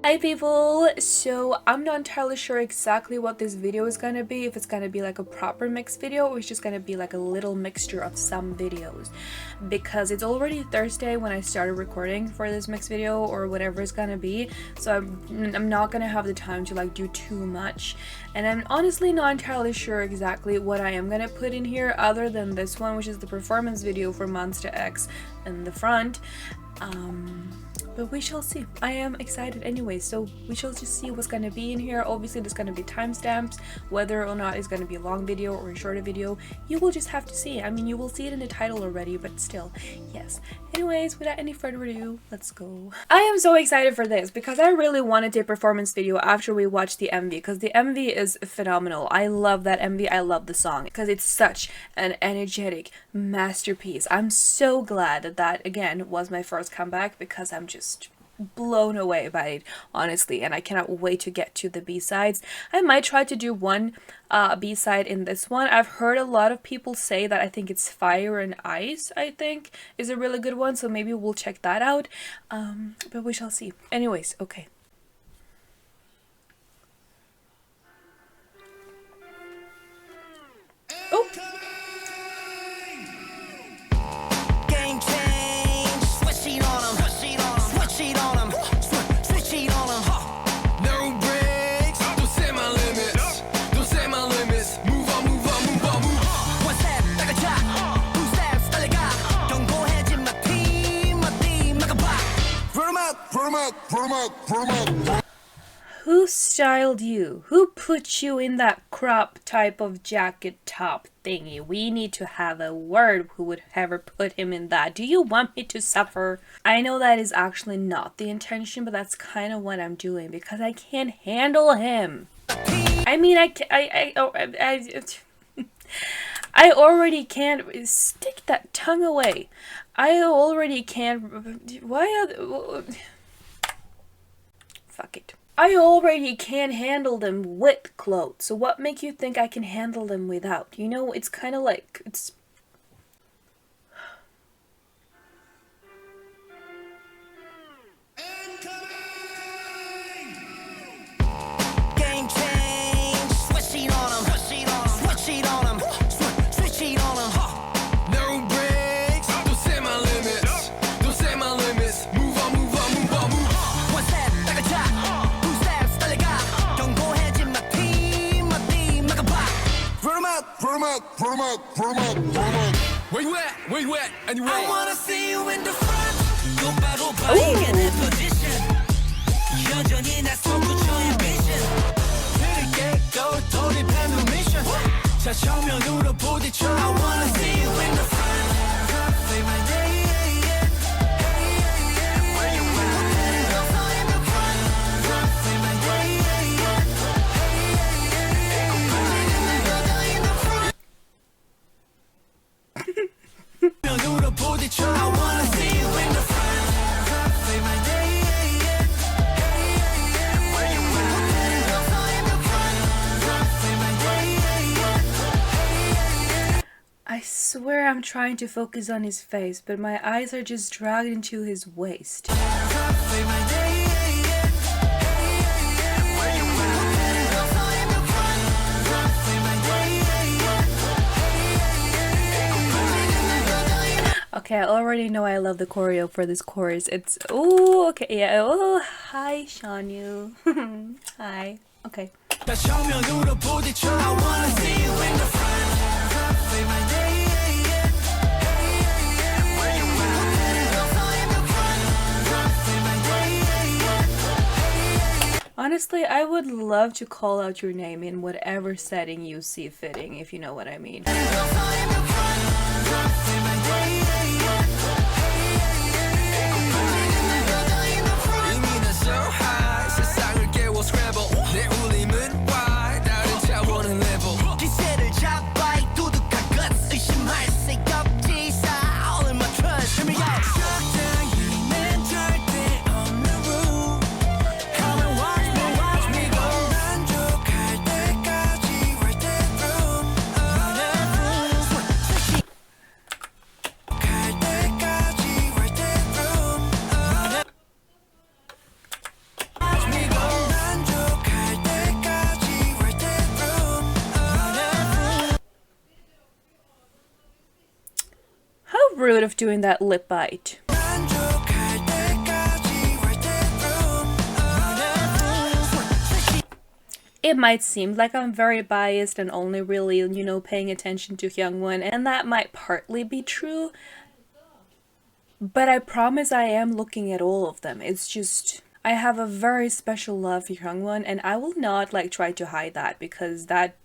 Hi people, so I'm not entirely sure exactly what this video is gonna be, if it's gonna be like a proper mix video or it's just gonna be like a little mixture of some videos, because it's already Thursday when I started recording for this mix video or whatever it's gonna be, so I'm not gonna have the time to like do too much, and I'm honestly not entirely sure exactly what I am gonna put in here other than this one, which is the performance video for Monsta X in the front. But we shall see. I am excited anyway, so we shall just see what's gonna be in here. Obviously there's gonna be timestamps, whether or not it's gonna be a long video or a shorter video, you will just have to see. I mean, you will see it in the title already, but still, yes. Anyways, without any further ado, let's go. I am so excited for this because I really wanted a performance video after we watched the MV, because the MV is phenomenal. I love that MV, I love the song, because it's such an energetic masterpiece. I'm so glad that that, again, was my first comeback, because I'm just blown away by it, honestly, and I cannot wait to get to the B-sides. I might try to do one B-side in this one. I've heard a lot of people say that I think it's Fire and Ice, I think, is a really good one, so maybe we'll check that out, but we shall see. Anyways, okay. Oh! Who styled you? Who put you in that crop type of jacket top thingy? We need to have a word. Who would ever put him in that? Do you want me to suffer? I know that is actually not the intention, but that's kind of what I'm doing because I can't handle him. I mean, I already can't. Stick that tongue away. I already can't. Why? Fuck it. I already can't handle them with clothes, so what makes you think I can handle them without? You know, it's kind of like, it's... Where you at? Where you at? Anyway. I wanna see you in the front. I wanna see you in the front. Say my name. Where you at? In the front. Say my name. I wanna see you in the front. Say my name. Where you at? In the front. Say my name. I swear I'm trying to focus on his face, but my eyes are just dragged into his waist. Say my name. Where you at? In the front. Say my name. Okay, I already know I love the choreo for this chorus. It's... oh, okay, yeah. Oh, hi, Shanyu. Hi. Okay. I wanna see you in the front. Say my name. Where you at? In the front. Say my name. Honestly, I would love to call out your name in whatever setting you see fitting, if you know what I mean. rude of doing that lip bite. It might seem like I'm very biased and only really, you know, paying attention to Hyungwon, and that might partly be true, but I promise I am looking at all of them. It's just, I have a very special love for Hyungwon, and I will not like try to hide that, because that,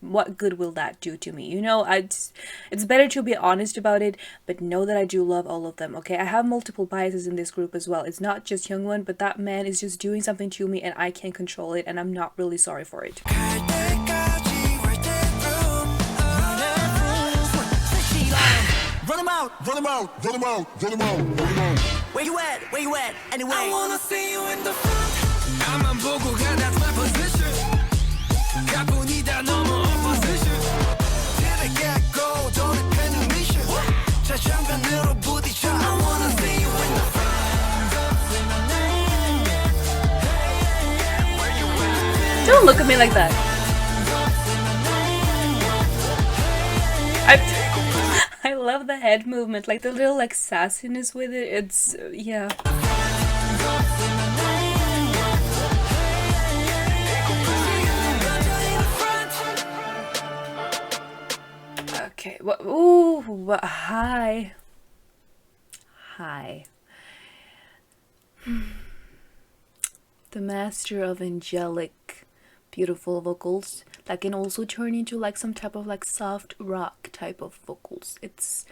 what good will that do to me? You know, it's better to be honest about it, but know that I do love all of them, okay? I have multiple biases in this group as well. It's not just Hyungwon, but that man is just doing something to me and I can't control it, and I'm not really sorry for it. Run 'em out, run 'em out, run 'em out, run 'em out, run 'em out. Where you at? Where you at? Anyway, I wanna see you in the front. 나만 보고 가, that's my position. 가뿐히다 너무 opposition. Till I get go, don't depend on mission. 자장면으로 부딪혀. I wanna see you in the front. Say my name. Where you at? Don't look at me like that. I love the head movement, like the little like sassiness with it. It's yeah. Okay. Ooh. Hi. Hi. The master of angelic, beautiful vocals that can also turn into like some type of like soft rock type of vocals. It's,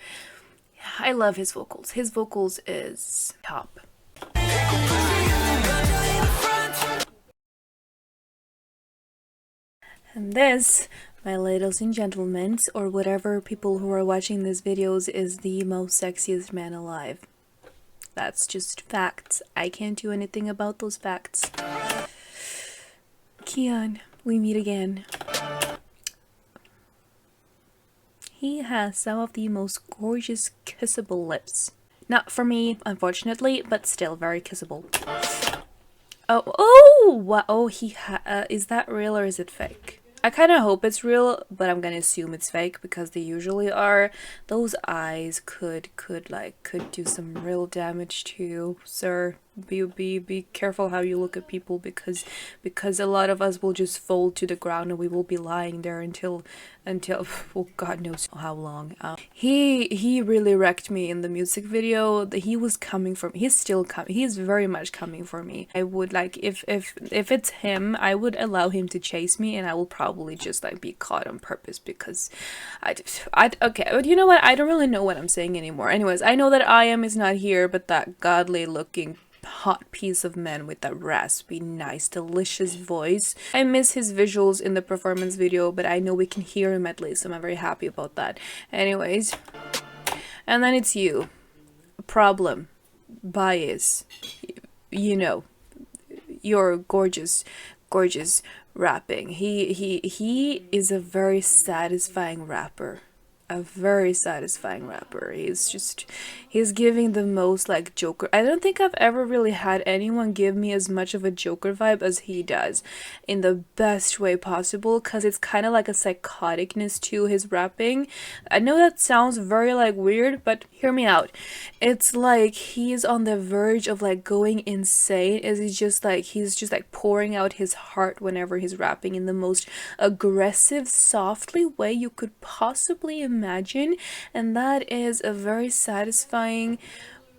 I love his vocals. His vocals is top. And this, my ladies and gentlemen, or whatever people who are watching these videos, is the most sexiest man alive. That's just facts. I can't do anything about those facts. Kian, we meet again. He has some of the most gorgeous kissable lips. Not for me, unfortunately, but still very kissable. Is that real or is it fake? I kind of hope it's real, but I'm gonna assume it's fake because they usually are. Those eyes could do some real damage to you, sir. Be careful how you look at people, because a lot of us will just fall to the ground and we will be lying there until well, God knows how long. He really wrecked me in the music video. He was coming for me. He's still coming. He's very much coming for me. I would like, if it's him, I would allow him to chase me, and I will probably just like be caught on purpose, because okay, but you know what? I don't really know what I'm saying anymore. Anyways, I know that IM is not here, but that godly looking hot piece of man with that raspy, nice, delicious voice. I miss his visuals in the performance video, but I know we can hear him at least. I'm very happy about that. Anyways, and then it's you. Problem. Bias. You know, your gorgeous rapping. He is a very satisfying rapper. A very satisfying rapper. He's giving the most like Joker. I don't think I've ever really had anyone give me as much of a Joker vibe as he does, in the best way possible, because it's kind of like a psychoticness to his rapping. I know that sounds very like weird, but hear me out. It's like he's on the verge of like going insane, as he's just like pouring out his heart whenever he's rapping in the most aggressive, softly way you could possibly imagine, and that is a very satisfying,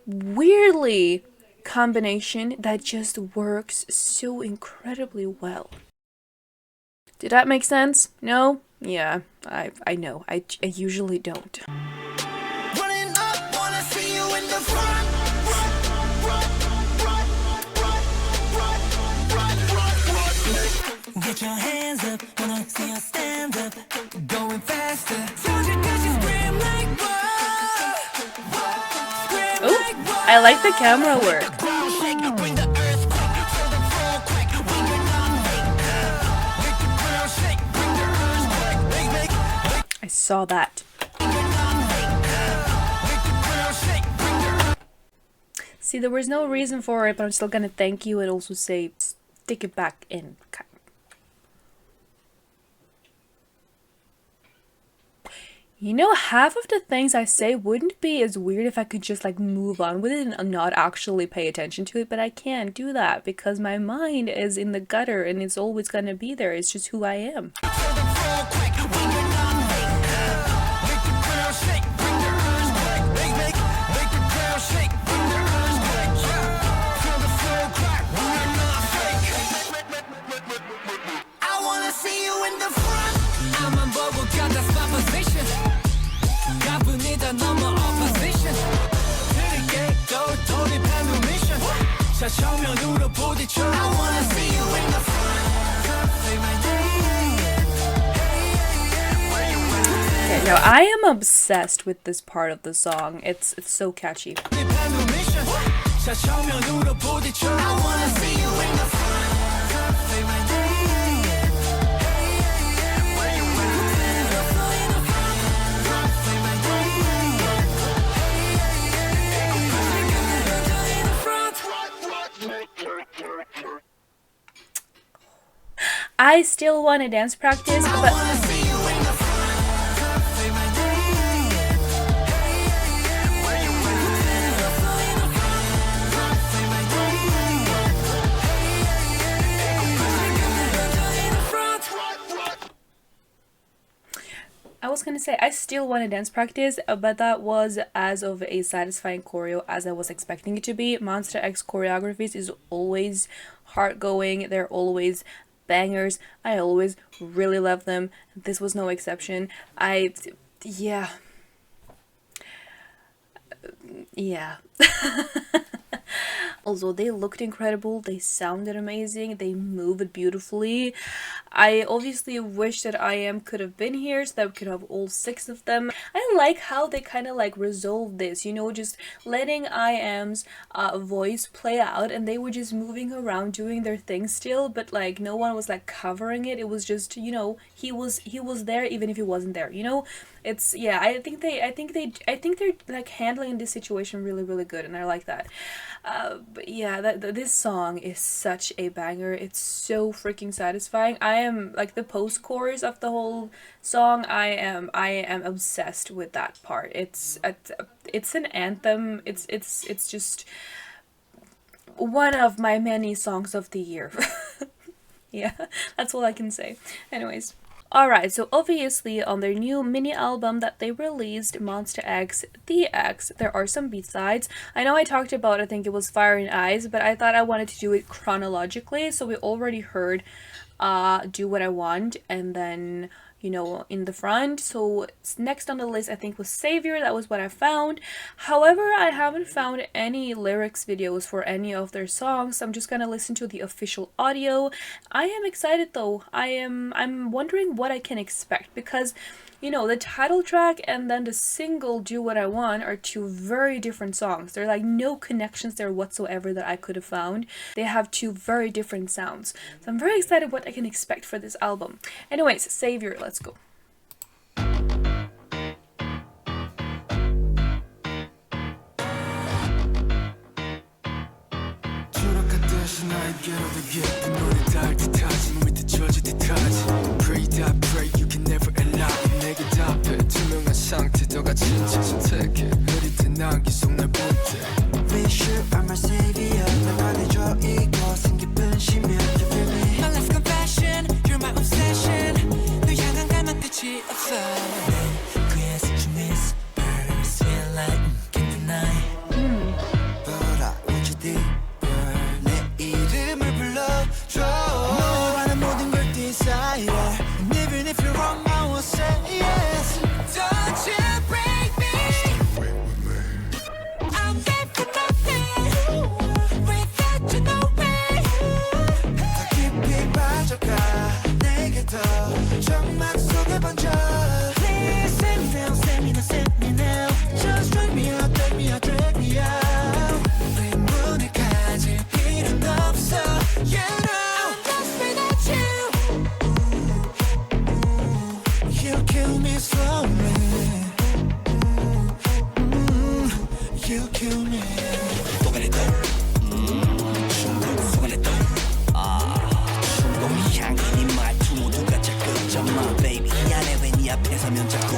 weirdly combination that just works so incredibly well. Did that make sense? No? Yeah, I know. I usually don't. Running up, wanna see you in the front. Get your hands up, wanna see you stand up. Going faster. Oh, I like the camera work. I saw that. See, there was no reason for it, but I'm still gonna thank you and also say stick it back in. You know, half of the things I say wouldn't be as weird if I could just like move on with it and not actually pay attention to it, but I can't do that because my mind is in the gutter and it's always gonna be there. It's just who I am. Okay, now I am obsessed with this part of the song. It's so catchy. I still want to dance practice, but I was gonna say I still want to dance practice, but that was as of a satisfying choreo as I was expecting it to be. Monsta X choreographies is always heart-going. They're always bangers. I always really love them. This was no exception. Yeah. Also, they looked incredible, they sounded amazing, they moved beautifully. I obviously wish that IM could have been here so that we could have all 6 of them. I like how they kind of like resolved this, you know, just letting IM's voice play out, and they were just moving around doing their thing still, but like no one was like covering it. It was just, you know, he was there even if he wasn't there, you know. It's, yeah, I think they're like handling this situation really good, and I like that. But yeah, this song is such a banger. It's so freaking satisfying. I am like the post chorus of the whole song. I am obsessed with that part. It's an anthem. It's just one of my many songs of the year. Yeah, that's all I can say. Anyways. Alright, so obviously on their new mini album that they released, Monsta X, The X, there are some B-sides. I know I talked about, I think it was Fire and Eyes, but I thought I wanted to do it chronologically, so we already heard Do What I Want, and then, you know, In the Front. So next on the list I think was Savior. That was what I found. However, I haven't found any lyrics videos for any of their songs, so I'm just gonna listen to the official audio. I am excited though. I'm wondering what I can expect, because you know, the title track and then the single Do What I Want are 2 very different songs. There are like no connections there whatsoever that I could have found. They have 2 very different sounds. So I'm very excited what I can expect for this album. Anyways, Savior, let's go. Baby, 이 안에 왜 네 앞에 서면 자꾸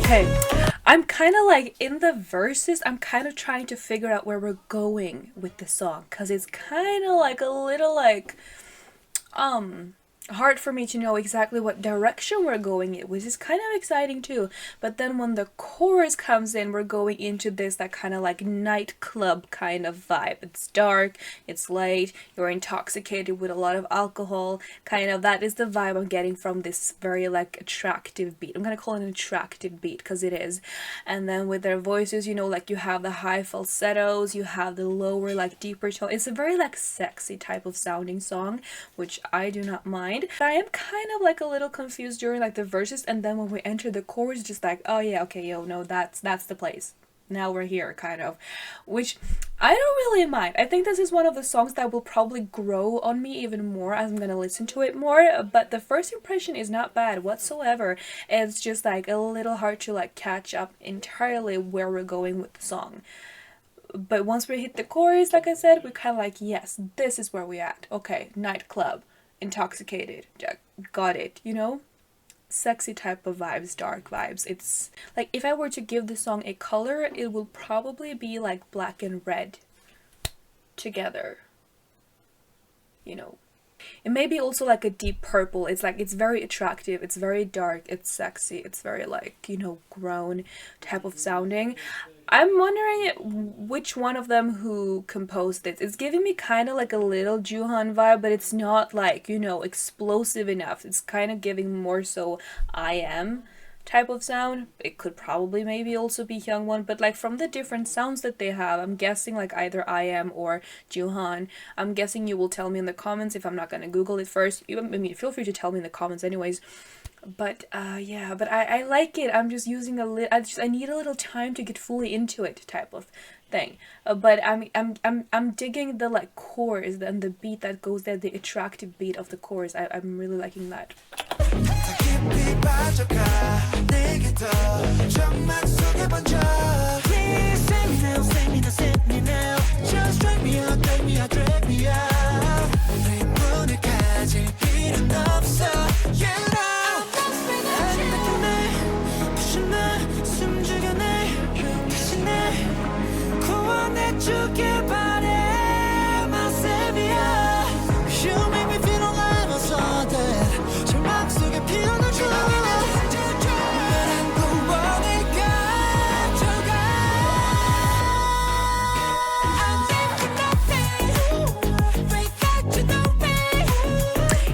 Okay, I'm kind of like in the verses, I'm kind of trying to figure out where we're going with the song, because it's kind of like a little like hard for me to know exactly what direction we're going in, which is kind of exciting too. But then when the chorus comes in, we're going into this that kind of like nightclub kind of vibe. It's dark, it's late, you're intoxicated with a lot of alcohol, kind of. That is the vibe I'm getting from this very like attractive beat. I'm gonna call it an attractive beat because it is. And then with their voices, you know, like you have the high falsettos, you have the lower like deeper tone. It's a very like sexy type of sounding song, which I do not mind. But I am kind of like a little confused during like the verses, and then when we enter the chorus, just like, oh yeah, okay, yo, no, that's the place. Now we're here, kind of. Which I don't really mind. I think this is one of the songs that will probably grow on me even more as I'm gonna listen to it more. But the first impression is not bad whatsoever. It's just like a little hard to like catch up entirely where we're going with the song. But once we hit the chorus, like I said, we're kind of like, yes, this is where we're at. Okay, nightclub, intoxicated, got it, you know? Sexy type of vibes, dark vibes. It's like if I were to give the song a color, it will probably be like black and red together, you know. It may be also like a deep purple. It's like, it's very attractive, it's very dark, it's sexy, it's very like, you know, grown type of sounding. I'm wondering which one of them who composed this. It's giving me kind of like a little Juhan vibe, but it's not like, you know, explosive enough. It's kind of giving more so I Am type of sound. It could probably maybe also be Hyungwon, but like from the different sounds that they have, I'm guessing like either I Am or Juhan. I'm guessing you will tell me in the comments if I'm not gonna Google it first. I mean, feel free to tell me in the comments anyways. But yeah, but I like it. I'm just using I need a little time to get fully into it type of thing. But I'm digging the like chorus and the beat that goes there, the attractive beat of the chorus. I'm really liking that.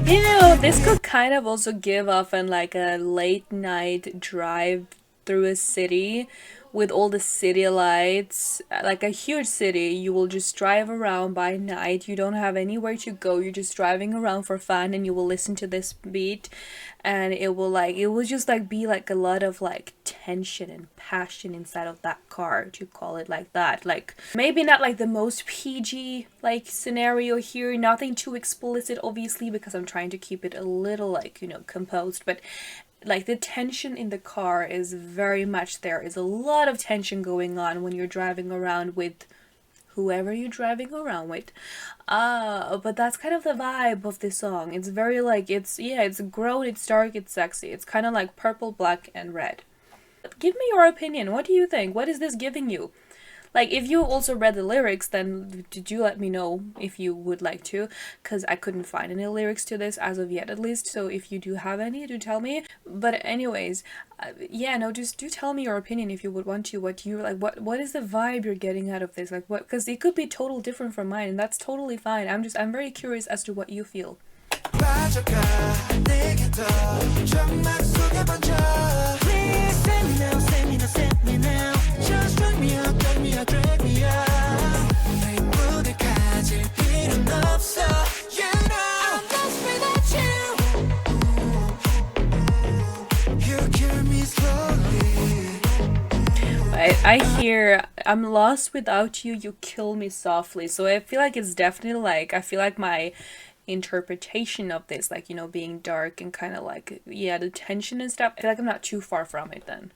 You know, this could kind of also give off an like a late night drive through a city with all the city lights, like a huge city. You will just drive around by night, you don't have anywhere to go, you're just driving around for fun, and you will listen to this beat, and it will just like be like a lot of like tension and passion inside of that car, to call it like that. Like maybe not like the most PG like scenario here, nothing too explicit obviously, because I'm trying to keep it a little like, you know, composed, but like the tension in the car is very much there. Is a lot of tension going on when you're driving around with whoever you're driving around with. But that's kind of the vibe of this song. It's very like, it's grown, it's dark, it's sexy. It's kind of like purple, black, and red. Give me your opinion. What do you think? What is this giving you? Like, if you also read the lyrics, then did you let me know if you would like to, because I couldn't find any lyrics to this as of yet, at least. So if you do have any, do tell me. But anyways, yeah, no, just do tell me your opinion if you would want to. What you like, what is the vibe you're getting out of this? Like, what, because it could be total different from mine, and that's totally fine. I'm very curious as to what you feel. I hear, I'm lost without you, you kill me softly. So I feel like it's definitely like, I feel like my interpretation of this, like, you know, being dark and kind of like, yeah, the tension and stuff, I feel like I'm not too far from it then.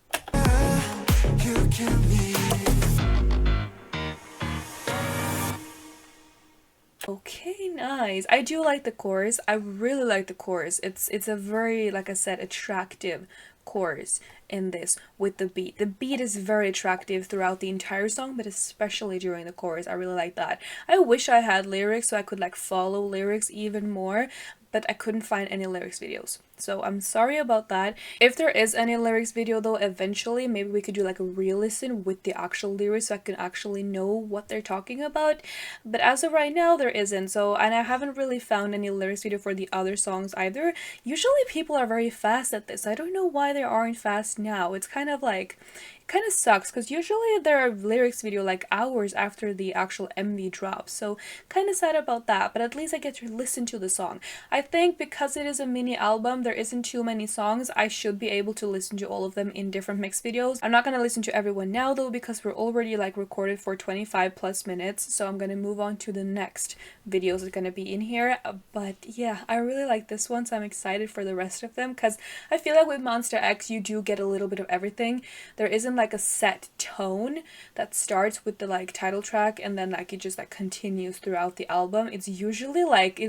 Okay, nice. I do like the chorus. I really like the chorus. It's a very, like I said, attractive chorus, in this with the beat. The beat is very attractive throughout the entire song, but especially during the chorus. I really like that. I wish I had lyrics so I could like follow lyrics even more, but I couldn't find any lyrics videos. So I'm sorry about that. If there is any lyrics video though, eventually maybe we could do like a re-listen with the actual lyrics so I can actually know what they're talking about. But as of right now, there isn't. So, and I haven't really found any lyrics video for the other songs either. Usually people are very fast at this. I don't know why they aren't fast now. It's kind of like, it kind of sucks because usually there are lyrics video like hours after the actual MV drops. So kind of sad about that, but at least I get to listen to the song. I think because it is a mini album, there isn't too many songs. I should be able to listen to all of them in different mix videos. I'm not going to listen to everyone now though because we're already like recorded for 25 plus minutes. So I'm going to move on to the next videos that's going to be in here. But yeah, I really like this one, so I'm excited for the rest of them because I feel like with Monsta X you do get a little bit of everything. There isn't like a set tone that starts with the like title track and then like it just like continues throughout the album. It's usually like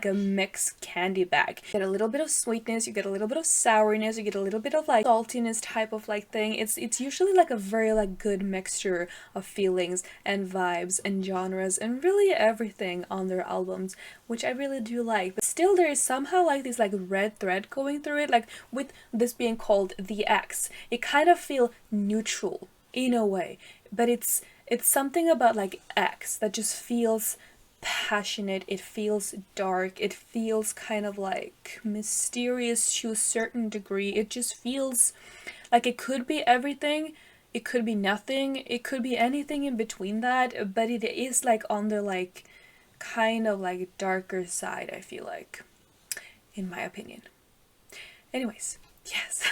a mixed candy bag. You get a little bit of sweetness, you get a little bit of sourness, you get a little bit of like saltiness type of like thing. It's usually like a very like good mixture of feelings and vibes and genres and really everything on their albums, which I really do like. But still there is somehow like this like red thread going through it, like with this being called the X. It kind of feel neutral in a way, but it's something about like X that just feels passionate, it feels dark, it feels kind of like mysterious to a certain degree. It just feels like it could be everything, it could be nothing, it could be anything in between that, but it is like on the like kind of like darker side, I feel like, in my opinion. Anyways, yes.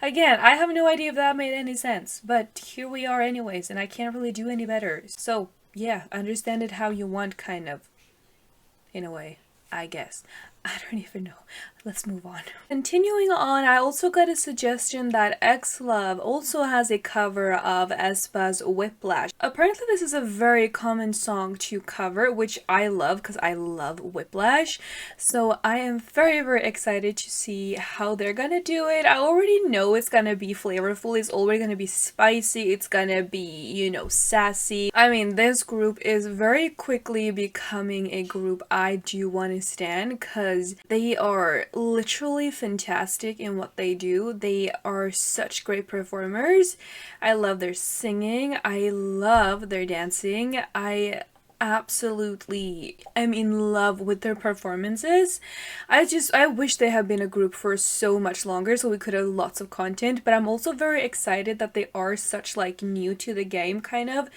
Again, I have no idea if that made any sense, but here we are anyways, and I can't really do any better. So yeah, understand it how you want, kind of, in a way, I guess. I don't even know. Let's move on. Continuing on, I also got a suggestion that Xlov also has a cover of aespa's Whiplash. Apparently this is a very common song to cover, which I love because I love Whiplash. So I am very, very excited to see how they're gonna do it. I already know it's gonna be flavorful, it's already gonna be spicy, it's gonna be, you know, sassy. I mean, this group is very quickly becoming a group I do want to stand because they are literally fantastic in what they do. They are such great performers. I love their singing. I love their dancing. I absolutely am in love with their performances. I wish they had been a group for so much longer so we could have lots of content, but I'm also very excited that they are such like new to the game, kind of.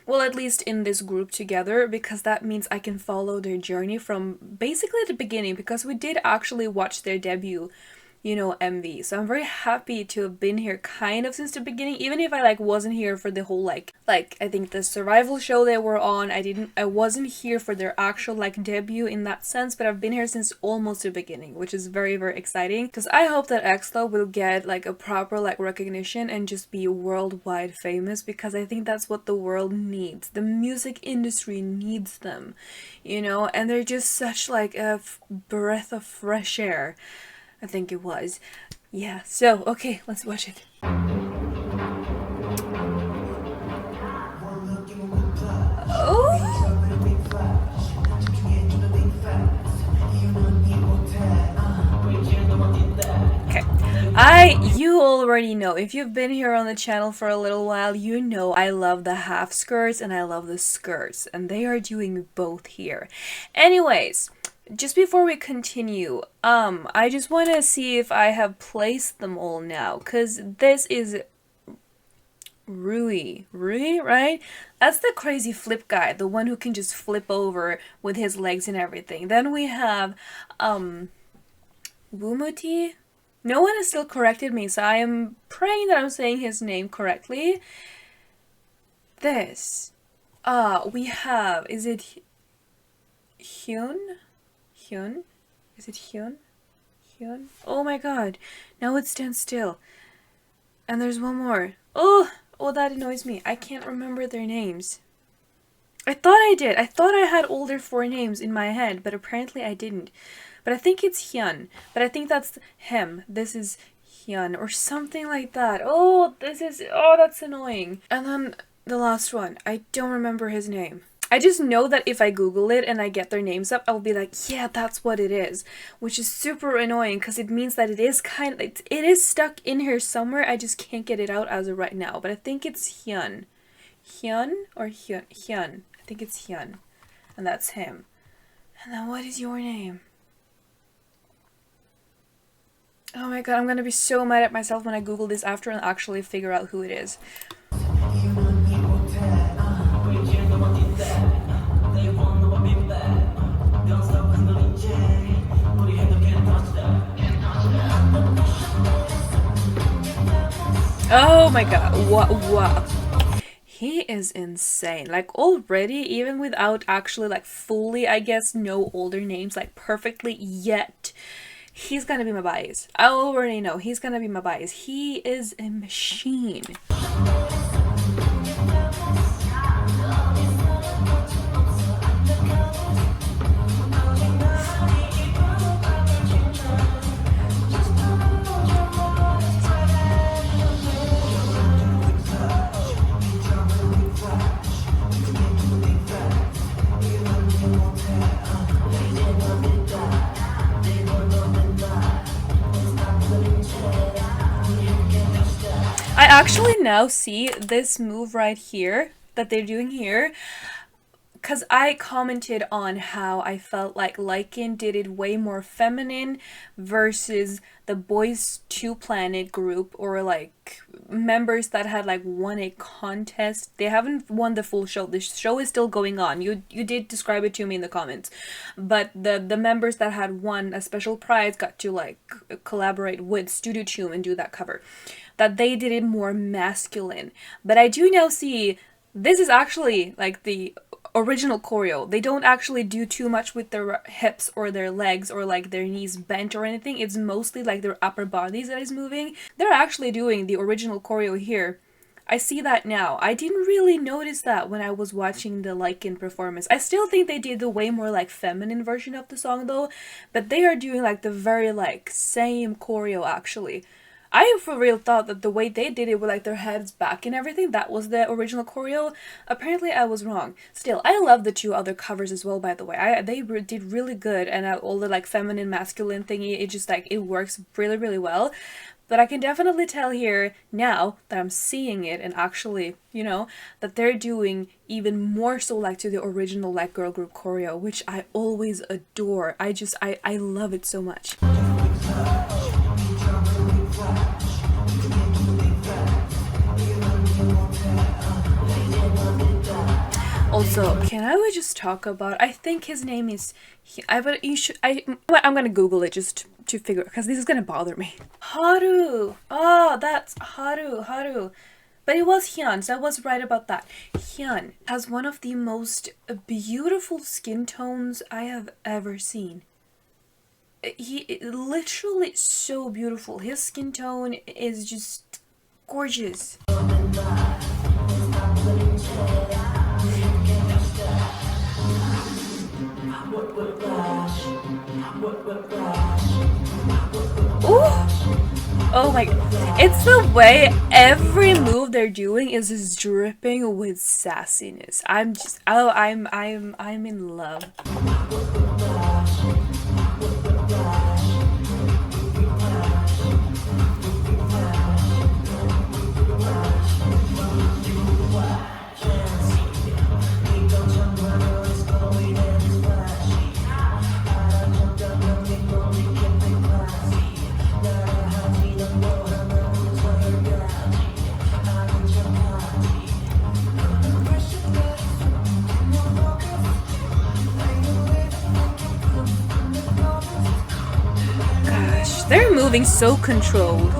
Well, at least in this group together, because that means I can follow their journey from basically the beginning, because we did actually watch their debut, you know, MV. So I'm very happy to have been here kind of since the beginning, even if I like wasn't here for the whole like I think the survival show they were on. I wasn't here for their actual like debut in that sense, but I've been here since almost the beginning, which is very, very exciting because I hope that Xlov will get like a proper like recognition and just be worldwide famous, because I think that's what the world needs. The music industry needs them, you know, and they're just such like a breath of fresh air. I think it was. Yeah, so, okay, let's watch it. Oh! Okay, you already know. If you've been here on the channel for a little while, you know I love the half skirts and I love the skirts, and they are doing both here. Anyways, just before we continue, I just want to see if I have placed them all now, because this is Rui, right? That's the crazy flip guy, the one who can just flip over with his legs and everything. Then we have, Wumuti? No one has still corrected me, so I am praying that I'm saying his name correctly. This, we have, is it Hyun? Hyun? Is it Hyun? Hyun? Oh my god. Now it stands still. And there's one more. Oh, that annoys me. I can't remember their names. I thought I did. I thought I had all their 4 names in my head, but apparently I didn't. But I think it's Hyun. But I think that's him. This is Hyun or something like that. Oh, that's annoying. And then the last one, I don't remember his name. I just know that if I Google it and I get their names up, I'll be like, yeah, that's what it is, which is super annoying because it means that it is it is stuck in here somewhere. I just can't get it out as of right now, but I think it's Hyun. Hyun or Hyun. I think it's Hyun, and that's him. And then what is your name? Oh my god, I'm gonna be so mad at myself when I Google this after and actually figure out who it is. Oh my god, what? He is insane. Like already, even without actually like fully, I guess, know older names like perfectly yet, he's gonna be my bias. I already know he's gonna be my bias. He is a machine. I actually now see this move right here that they're doing here because I commented on how I felt like Lycan did it way more feminine versus the Boys to Planet group, or like members that had like won a contest. They haven't won the full show. The show is still going on. You did describe it to me in the comments, but the members that had won a special prize got to like collaborate with Studio Tune and do that cover. That they did it more masculine. But I do now see this is actually like the original choreo. They don't actually do too much with their hips or their legs or like their knees bent or anything. It's mostly like their upper bodies that is moving. They're actually doing the original choreo here. I see that now. I didn't really notice that when I was watching the Lycan performance. I still think they did the way more like feminine version of the song though, but they are doing like the very like same choreo actually. I for real thought that the way they did it with like their heads back and everything, that was the original choreo. Apparently I was wrong. Still, I love the two other covers as well, by the way. They did really good, and all the like feminine masculine thingy, it just like it works really really well. But I can definitely tell here now that I'm seeing it and actually, you know, that they're doing even more so like to the original like girl group choreo, which I always adore. I love it so much. Also, can I just talk about, I think his name is, I'm gonna Google it just to figure, because this is gonna bother me. Haru! Oh, that's Haru. But it was Hyun, so I was right about that. Hyun has one of the most beautiful skin tones I have ever seen. He literally so beautiful. His skin tone is just gorgeous. Ooh. Oh my god. It's the way every move they're doing is just dripping with sassiness. I'm in love. They're moving so controlled.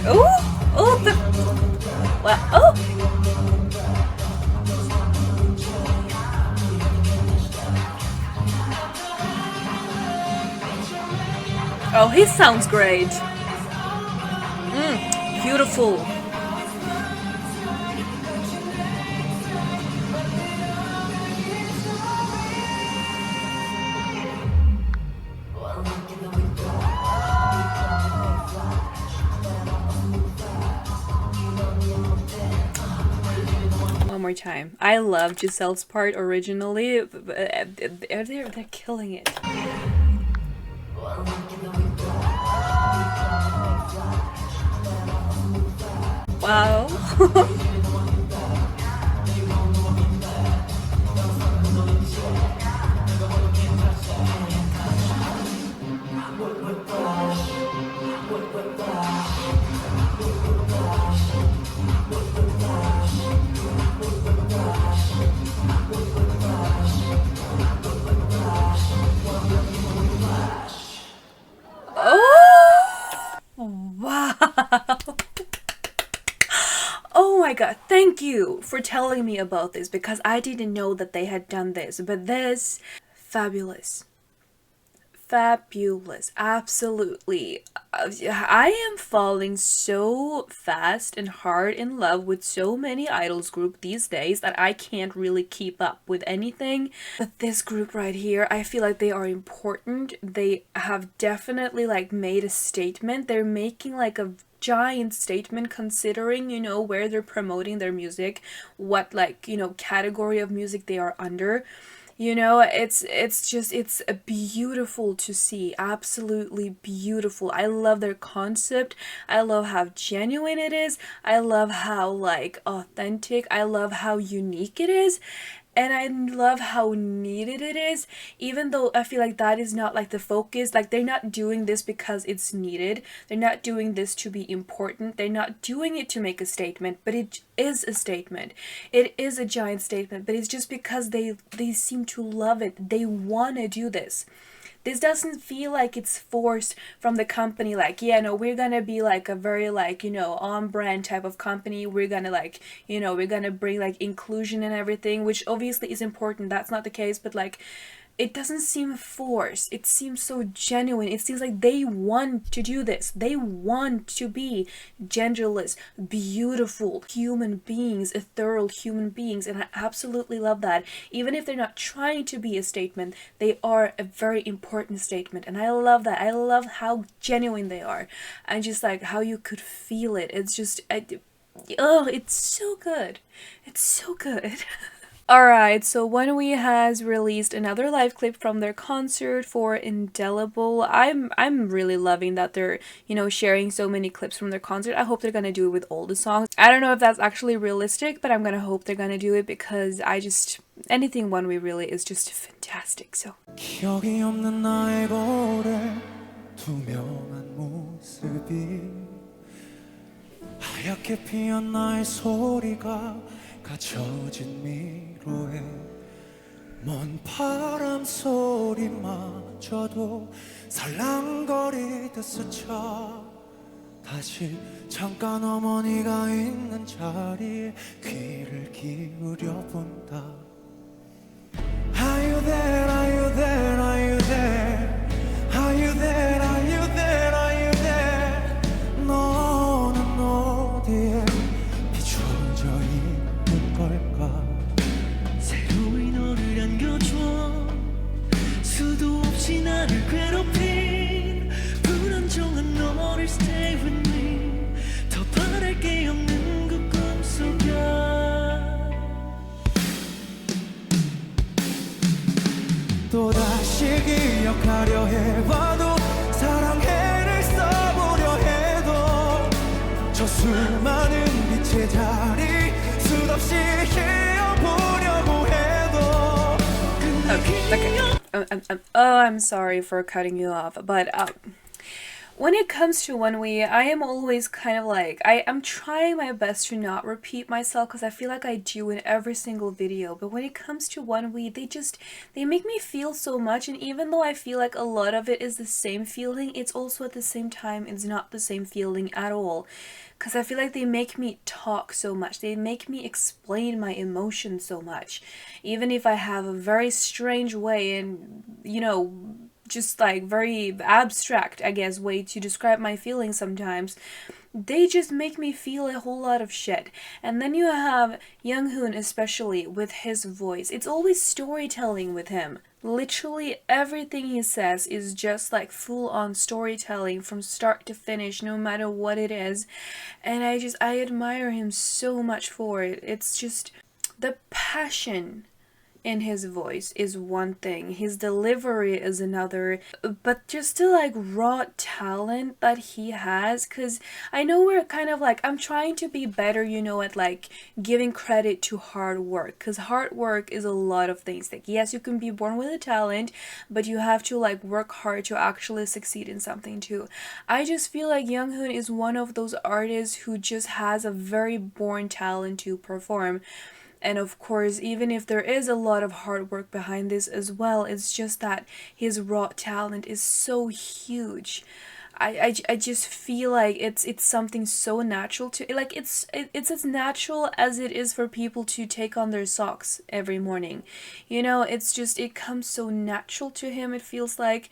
Oh, oh, the, well, oh. Oh, he sounds great. Beautiful. One more time. I love Giselle's part originally, but they're killing it. Wow. Wow. Oh my god, thank you for telling me about this because I didn't know that they had done this, but this, fabulous. Fabulous, absolutely. I am falling so fast and hard in love with so many idols group these days that I can't really keep up with anything. But this group right here, I feel like they are important. They have definitely like made a statement. They're making like a giant statement considering, you know, where they're promoting their music, what like, you know, category of music they are under. You know, it's beautiful to see. Absolutely beautiful. I love their concept. I love how genuine it is. I love how like authentic. I love how unique it is. And I love how needed it is, even though I feel like that is not like the focus. Like they're not doing this because it's needed. They're not doing this to be important. They're not doing it to make a statement, but it is a statement. It is a giant statement, but it's just because they seem to love it. They want to do this. This doesn't feel like it's forced from the company, like, yeah, no, we're gonna be like a very like, you know, on brand type of company. We're gonna like, you know, we're gonna bring like inclusion and everything, which obviously is important. That's not the case, but like, it doesn't seem forced. It seems so genuine. It seems like they want to do this. They want to be genderless, beautiful human beings, ethereal human beings, and I absolutely love that. Even if they're not trying to be a statement, they are a very important statement, and I love that. I love how genuine they are, and just like how you could feel it. It's just, oh, it's so good. It's so good. Alright, so Onewe has released another live clip from their concert for Indelible. I'm really loving that they're, you know, sharing so many clips from their concert. I hope they're gonna do it with all the songs. I don't know if that's actually realistic, but I'm gonna hope they're gonna do it because anything Onewe really is just fantastic, so. 기억이 없는 나의 고래 투명한 모습이 하얗게 피었 나의 소리가 갇혀진 미로에 먼 바람 소리마저도 살랑거리듯 스쳐 다시 잠깐 어머니가 있는 자리에 귀를 기울여 본다. Are you there? Are you there? Are you there? Are you there? Are you there? Are you there? 너는 어디에 비춰져 있는 걸까? 새로이 너를 안겨줘 수도 없이 나를 괴롭힌 불안정한 너를 stay with me 더 바랄 게 없는 그 꿈속에 또다시 기억하려 해봐도 사랑해를 써보려 해도 저 수많은 빛의 자리 수없이 헤어보려고 해도 Okay. I'm sorry for cutting you off, but When it comes to Onewe, I am always kind of like, I'm trying my best to not repeat myself because I feel like I do in every single video. But when it comes to Onewe, they make me feel so much. And even though I feel like a lot of it is the same feeling, it's also at the same time, it's not the same feeling at all. Because I feel like they make me talk so much. They make me explain my emotions so much. Even if I have a very strange way and, you know, just like very abstract, I guess, way to describe my feelings sometimes, they just make me feel a whole lot of shit. And then you have Younghoon, especially with his voice. It's always storytelling with him. Literally everything he says is just like full on storytelling from start to finish, no matter what it is. And I admire him so much for it. It's just the passion in his voice is one thing, his delivery is another, but just the like raw talent that he has, because I know we're kind of like, I'm trying to be better, you know, at like giving credit to hard work, because hard work is a lot of things. Like, yes, you can be born with a talent, but you have to like work hard to actually succeed in something too. I just feel like Younghoon is one of those artists who just has a very born talent to perform. And of course, even if there is a lot of hard work behind this as well, it's just that his raw talent is so huge. I just feel like it's something so natural to, like, it's as natural as it is for people to take on their socks every morning. You know, it's just, it comes so natural to him, it feels like.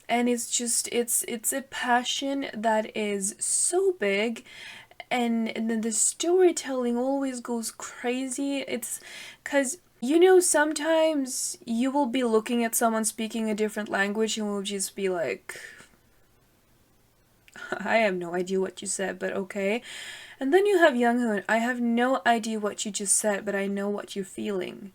And it's just, it's a passion that is so big, and then the storytelling always goes crazy. It's because, you know, sometimes you will be looking at someone speaking a different language and will just be like, I have no idea what you said, but okay. And then you have Younghoon. I have no idea what you just said, but I know what you're feeling.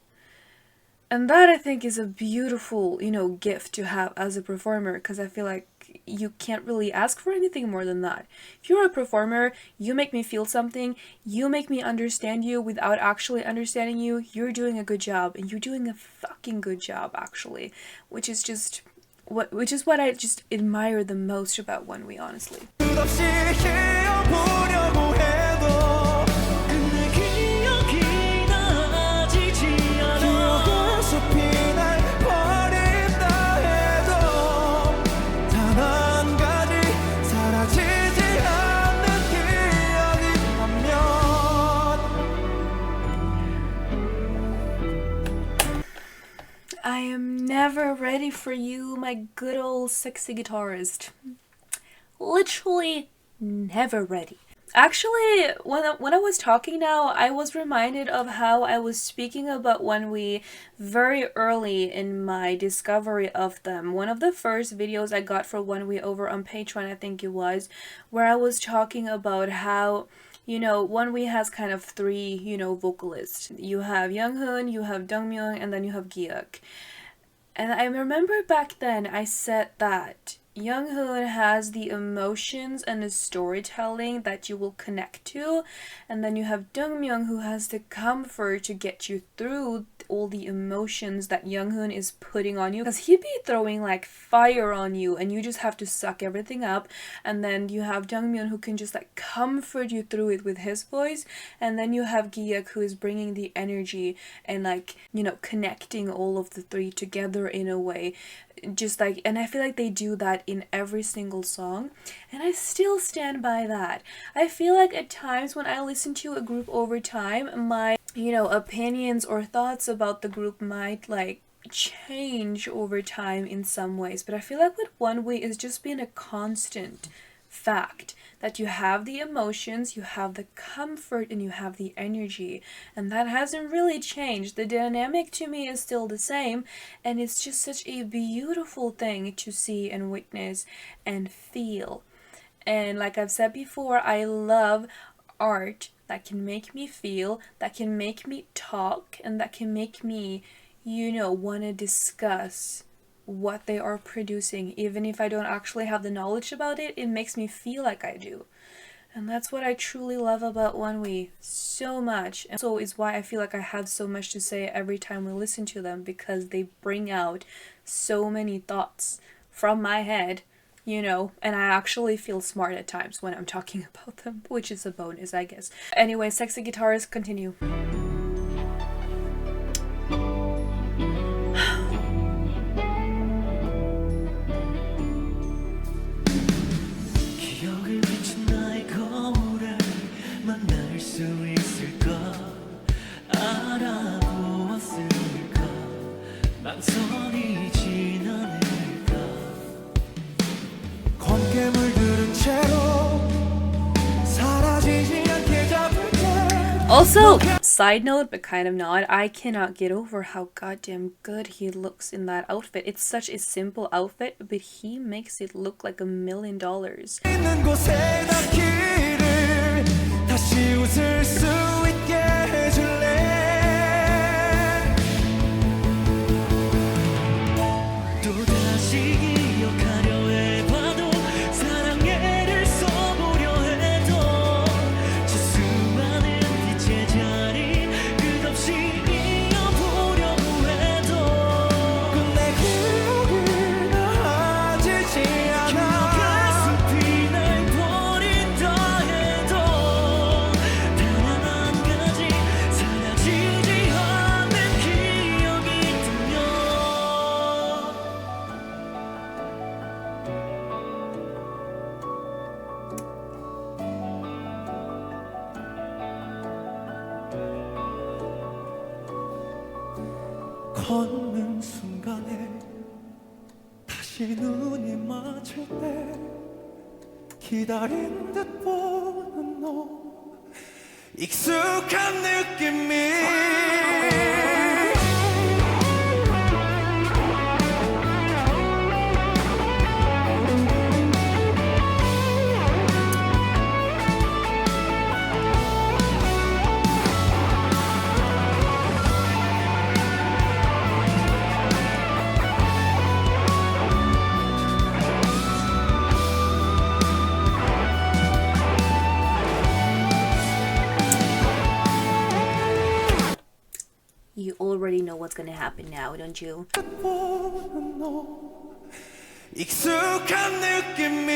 And that, I think, is a beautiful, you know, gift to have as a performer, because I feel like you can't really ask for anything more than that. If you're a performer, you make me feel something, you make me understand you without actually understanding you, you're doing a good job, and you're doing a fucking good job, actually, which is what I just admire the most about Onewe, honestly. I am never ready for you, my good old sexy guitarist. Literally never ready. Actually, when I was talking now, I was reminded of how I was speaking about Onewe very early in my discovery of them. One of the first videos I got for Onewe over on Patreon, I think it was, where I was talking about how, you know, Onewe has kind of three, you know, vocalists. You have Younghoon, you have Dongmyeon, and then you have Giuk. And I remember back then I said that Younghoon has the emotions and the storytelling that you will connect to, and then you have Dongmyeon, who has the comfort to get you through all the emotions that Younghoon is putting on you, because he'd be throwing like fire on you and you just have to suck everything up. And then you have Dongmyeon, who can just like comfort you through it with his voice, and then you have Giuk, who is bringing the energy and, like, you know, connecting all of the three together in a way. Just like, and I feel like they do that in every single song, and I still stand by that. I feel like at times when I listen to a group over time, my, you know, opinions or thoughts about the group might like change over time in some ways, but I feel like with Onewe it's just been a constant fact that you have the emotions, you have the comfort, and you have the energy, and that hasn't really changed. The dynamic to me is still the same, and it's just such a beautiful thing to see and witness and feel. And like I've said before, I love art that can make me feel, that can make me talk, and that can make me, you know, want to discuss what they are producing. Even if I don't actually have the knowledge about it, it makes me feel like I do. And that's what I truly love about Onewe so much. And so is why I feel like I have so much to say every time we listen to them, because they bring out so many thoughts from my head you know, and I actually feel smart at times when I'm talking about them, which is a bonus, I guess. Anyway, sexy guitarist, continue. Also, side note, but kind of not, I cannot get over how goddamn good he looks in that outfit. It's such a simple outfit, but he makes it look like $1 million. 걷는 순간에 다시 눈이 맞출 때 기다린 듯 보는 너 익숙한 느낌이 You already know what's gonna happen now, don't you? 익숙한 느낌이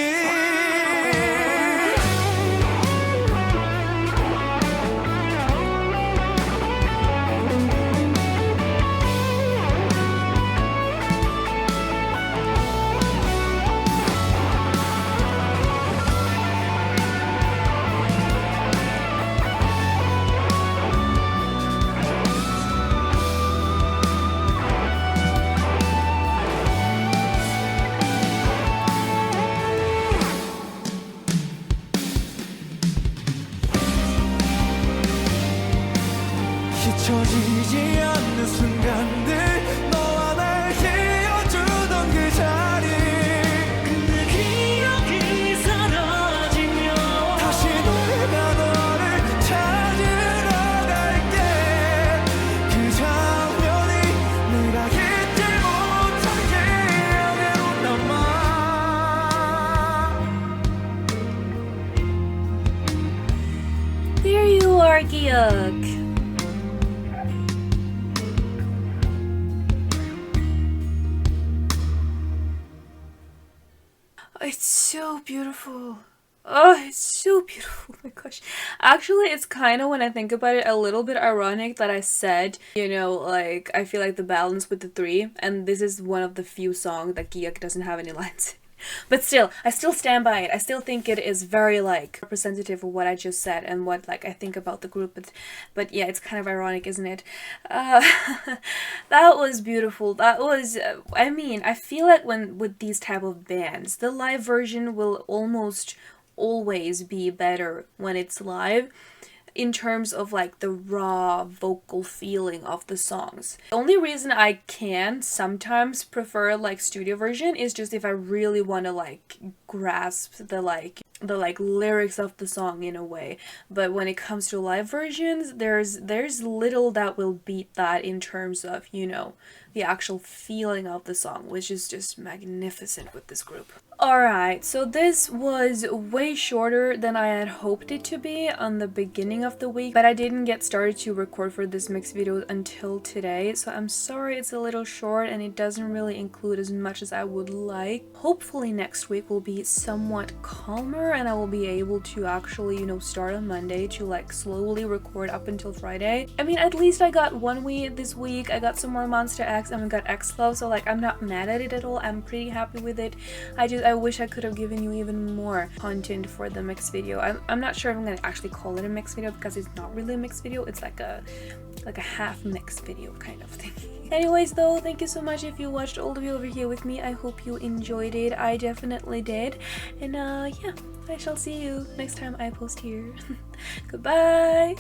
잊혀지지 않는 순간들 너와 날 이어주던 그 자리 그 기억이 사라지며 다시 내가 너를 찾으러 갈게 그 장면이 내가 잊지 못한 기억으로 남아 There you are, Giuk. It's so beautiful. Oh, it's so beautiful. Oh my gosh. Actually, it's kind of, when I think about it, a little bit ironic that I said, you know, like, I feel like the balance with the three, and this is one of the few songs that Giuk doesn't have any lines in. But still, I still stand by it. I still think it is very, like, representative of what I just said and what, like, I think about the group. But yeah, it's kind of ironic, isn't it? That was beautiful. That was, I mean, I feel like with these type of bands, the live version will almost always be better when it's live, in terms of like the raw vocal feeling of the songs. The only reason I can sometimes prefer like studio version is just if I really want to like grasp the lyrics of the song in a way. But when it comes to live versions, there's little that will beat that in terms of, you know, the actual feeling of the song, which is just magnificent with this group. Alright, so this was way shorter than I had hoped it to be on the beginning of the week, but I didn't get started to record for this mix video until today, so I'm sorry it's a little short and it doesn't really include as much as I would like. Hopefully next week will be somewhat calmer and I will be able to actually, you know, start on Monday to like slowly record up until Friday. I mean, at least I got Onewe this week, I got some more Monsta X, and we got Xlov, so like I'm not mad at it at all. I'm pretty happy with it. I wish I could have given you even more content for the mix video. I'm not sure if I'm gonna actually call it a mix video because it's not really a mix video. It's like a half mix video kind of thing. Anyways though, thank you so much if you watched all the way over here with me. I hope you enjoyed it. I definitely did. And yeah, I shall see you next time I post here. Goodbye!